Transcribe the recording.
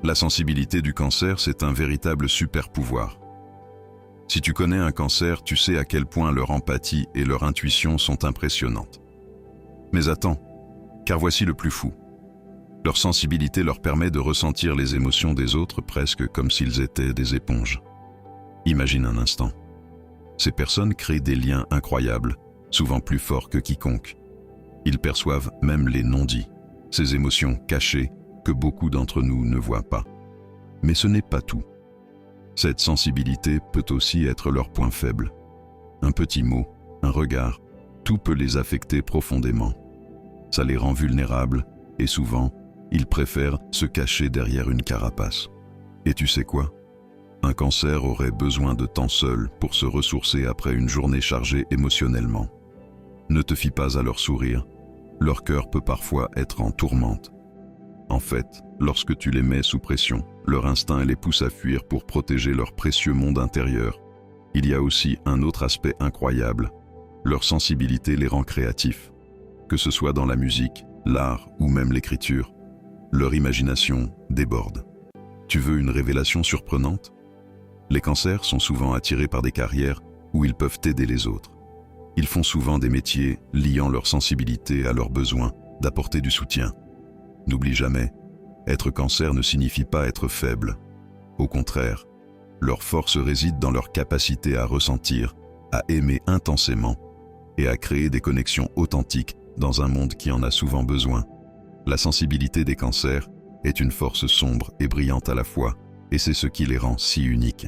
La sensibilité du cancer, c'est un véritable super-pouvoir. Si tu connais un cancer, tu sais à quel point leur empathie et leur intuition sont impressionnantes. Mais attends, car voici le plus fou. Leur sensibilité leur permet de ressentir les émotions des autres presque comme s'ils étaient des éponges. Imagine un instant. Ces personnes créent des liens incroyables, souvent plus forts que quiconque. Ils perçoivent même les non-dits, ces émotions cachées que beaucoup d'entre nous ne voient pas. Mais ce n'est pas tout. Cette sensibilité peut aussi être leur point faible. Un petit mot, un regard, tout peut les affecter profondément. Ça les rend vulnérables et souvent, ils préfèrent se cacher derrière une carapace. Et tu sais quoi? Un cancer aurait besoin de temps seul pour se ressourcer après une journée chargée émotionnellement. Ne te fie pas à leur sourire, leur cœur peut parfois être en tourmente. En fait, lorsque tu les mets sous pression, leur instinct les pousse à fuir pour protéger leur précieux monde intérieur. Il y a aussi un autre aspect incroyable. Leur sensibilité les rend créatifs. Que ce soit dans la musique, l'art ou même l'écriture, leur imagination déborde. Tu veux une révélation surprenante? Les cancers sont souvent attirés par des carrières où ils peuvent aider les autres. Ils font souvent des métiers liant leur sensibilité à leur besoin d'apporter du soutien. N'oublie jamais, être cancer ne signifie pas être faible. Au contraire, leur force réside dans leur capacité à ressentir, à aimer intensément et à créer des connexions authentiques dans un monde qui en a souvent besoin. La sensibilité des cancers est une force sombre et brillante à la fois, et c'est ce qui les rend si uniques.